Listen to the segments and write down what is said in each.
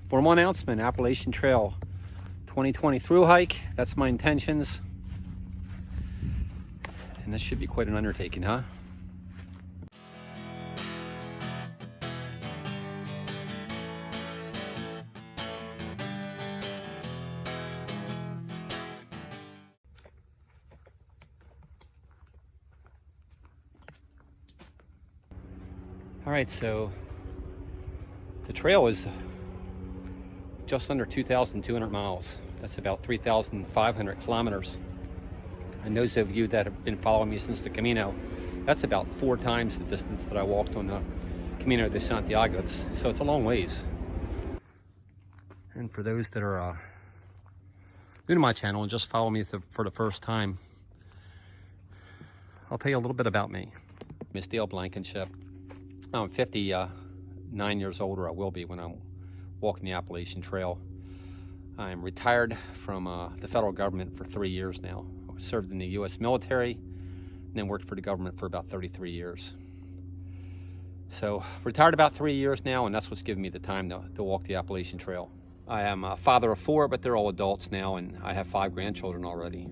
Formal announcement, Appalachian Trail 2020 through hike. That's my intentions. And this should be quite an undertaking, huh? All right, so the trail is just under 2,200 miles. That's about 3,500 kilometers. And those of you that have been following me since the Camino, that's about 4 times the distance that I walked on the Camino de Santiago. So it's a long ways. And for those that are new to my channel and just follow me for the first time, I'll tell you a little bit about me. Miss Dale Blankenship. I'm 59 years old, or I will be when I'm walking the Appalachian Trail. I'm retired from the federal government for 3 years now. I served in the U.S. military and then worked for the government for about 33 years. So retired about 3 years now, and that's what's given me the time to walk the Appalachian Trail. I am a father of 4, but they're all adults now, and I have 5 grandchildren already.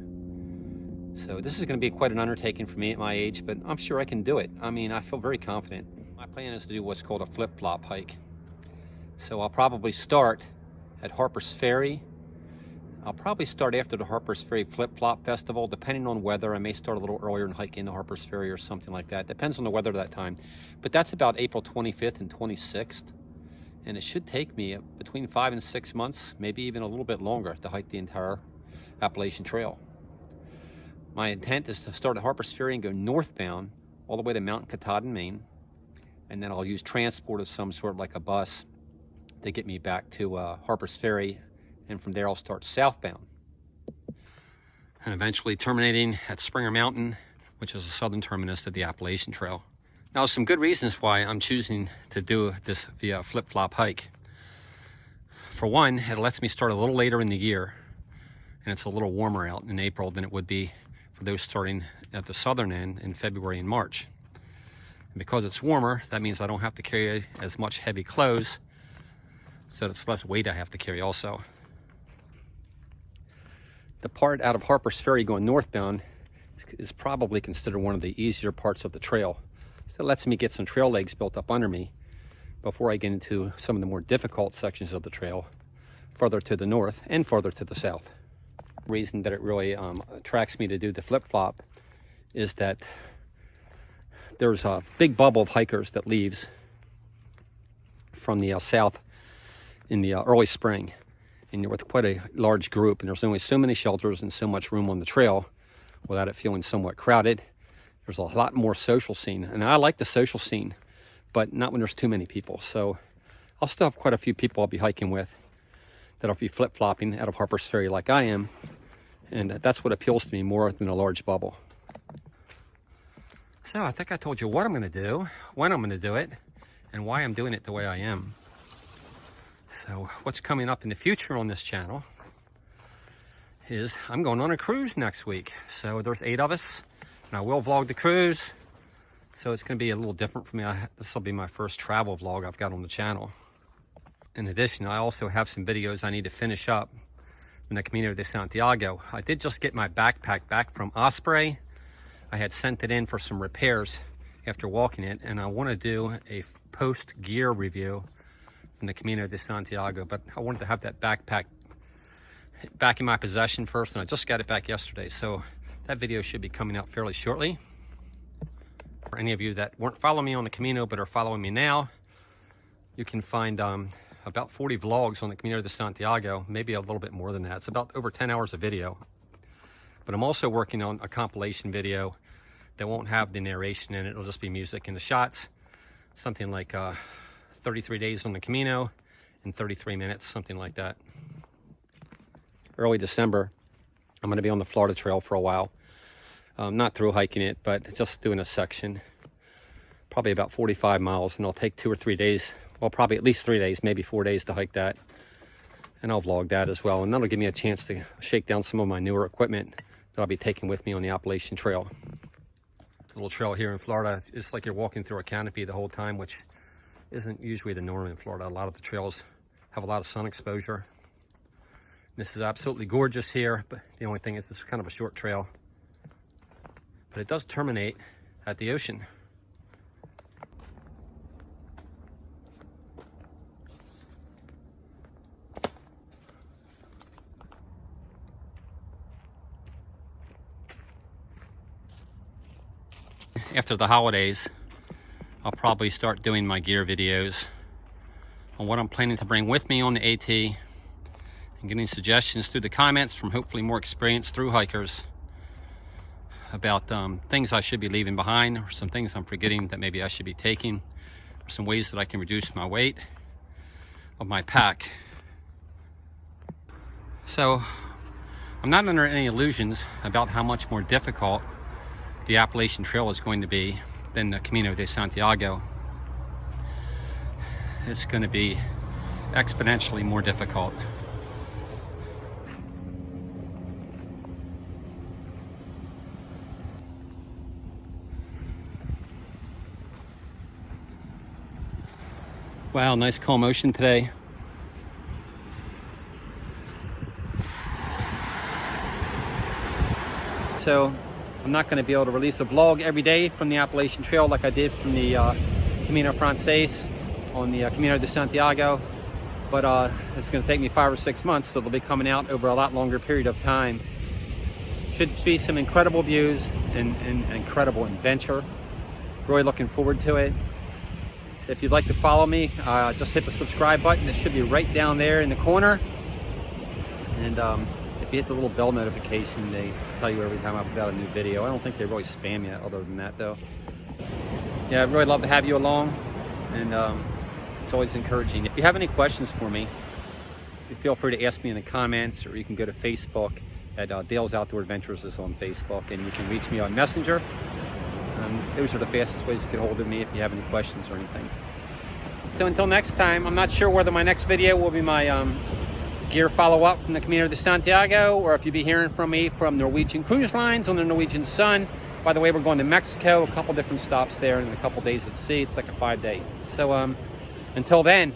So this is going to be quite an undertaking for me at my age, but I'm sure I can do it. I mean, I feel very confident. My plan is to do what's called a flip-flop hike. So I'll probably start at Harpers Ferry. I'll probably start after the Harpers Ferry Flip-Flop Festival, depending on weather. I may start a little earlier and hike into Harpers Ferry or something like that. Depends on the weather at that time. But that's about April 25th and 26th. And it should take me between 5 and 6 months, maybe even a little bit longer, to hike the entire Appalachian Trail. My intent is to start at Harpers Ferry and go northbound all the way to Mount Katahdin, Maine. And then I'll use transport of some sort, like a bus, to get me back to Harpers Ferry, and from there I'll start southbound. And eventually terminating at Springer Mountain, which is the southern terminus of the Appalachian Trail. Now, some good reasons why I'm choosing to do this via flip-flop hike. For one, it lets me start a little later in the year, and it's a little warmer out in April than it would be for those starting at the southern end in February and March. And because it's warmer, that means I don't have to carry as much heavy clothes, so it's less weight I have to carry also. The part out of Harpers Ferry going northbound is probably considered one of the easier parts of the trail. So it lets me get some trail legs built up under me before I get into some of the more difficult sections of the trail, further to the north and further to the south. The reason that it really attracts me to do the flip-flop is that there's a big bubble of hikers that leaves from the south in the early spring, and you're with quite a large group, and there's only so many shelters and so much room on the trail without it feeling somewhat crowded. There's a lot more social scene, and I like the social scene, but not when there's too many people. So I'll still have quite a few people I'll be hiking with that'll be flip-flopping out of Harpers Ferry like I am, and that's what appeals to me more than a large bubble. So I think I told you what I'm going to do, when I'm going to do it, and why I'm doing it the way I am. So what's coming up in the future on this channel is I'm going on a cruise next week. So there's 8 of us, and I will vlog the cruise. So it's going to be a little different for me. This will be my first travel vlog I've got on the channel. In addition, I also have some videos I need to finish up from the Camino de Santiago. I did just get my backpack back from Osprey. I had sent it in for some repairs after walking it, and I want to do a post gear review from the Camino de Santiago, but I wanted to have that backpack back in my possession first, and I just got it back yesterday, so that video should be coming out fairly shortly. For any of you that weren't following me on the Camino but are following me now, you can find about 40 vlogs on the Camino de Santiago, maybe a little bit more than that. It's about over 10 hours of video. But I'm also working on a compilation video that won't have the narration in it. It'll just be music and the shots. Something like 33 days on the Camino in 33 minutes, something like that. Early December, I'm going to be on the Florida Trail for a while. Not through hiking it, but just doing a section. Probably about 45 miles, and I'll take 2 or 3 days. Well, probably at least 3 days, maybe 4 days to hike that. And I'll vlog that as well. And that'll give me a chance to shake down some of my newer equipment that I'll be taking with me on the Appalachian Trail. The little trail here in Florida, it's like you're walking through a canopy the whole time, which isn't usually the norm in Florida. A lot of the trails have a lot of sun exposure. This is absolutely gorgeous here, but the only thing is this is kind of a short trail. But it does terminate at the ocean. After the holidays, I'll probably start doing my gear videos on what I'm planning to bring with me on the AT, and getting suggestions through the comments from hopefully more experienced through hikers about things I should be leaving behind, or some things I'm forgetting that maybe I should be taking, or some ways that I can reduce my weight of my pack. So I'm not under any illusions about how much more difficult the Appalachian Trail is going to be than the Camino de Santiago. It's going to be exponentially more difficult. Wow, nice calm ocean today. So I'm not going to be able to release a vlog every day from the Appalachian Trail like I did from the Camino Francés on the Camino de Santiago, but it's going to take me 5 or 6 months, so it'll be coming out over a lot longer period of time. Should be some incredible views and incredible adventure. Really looking forward to it. If you'd like to follow me, just hit the subscribe button. It should be right down there in the corner. And if you hit the little bell notification, they tell you every time I put out a new video. I don't think they really spam you other than that, though. Yeah, I'd really love to have you along, and it's always encouraging. If you have any questions for me, feel free to ask me in the comments, or you can go to Facebook at Dale's Outdoor Adventures is on Facebook, and you can reach me on Messenger. Those are the fastest ways to get hold of me if you have any questions or anything. So until next time, I'm not sure whether my next video will be my gear follow-up from the Camino de Santiago, or if you'll be hearing from me from Norwegian Cruise Lines on the Norwegian Sun. By the way, we're going to Mexico, a couple different stops there, and a couple days at sea. It's like a 5-day. So until then,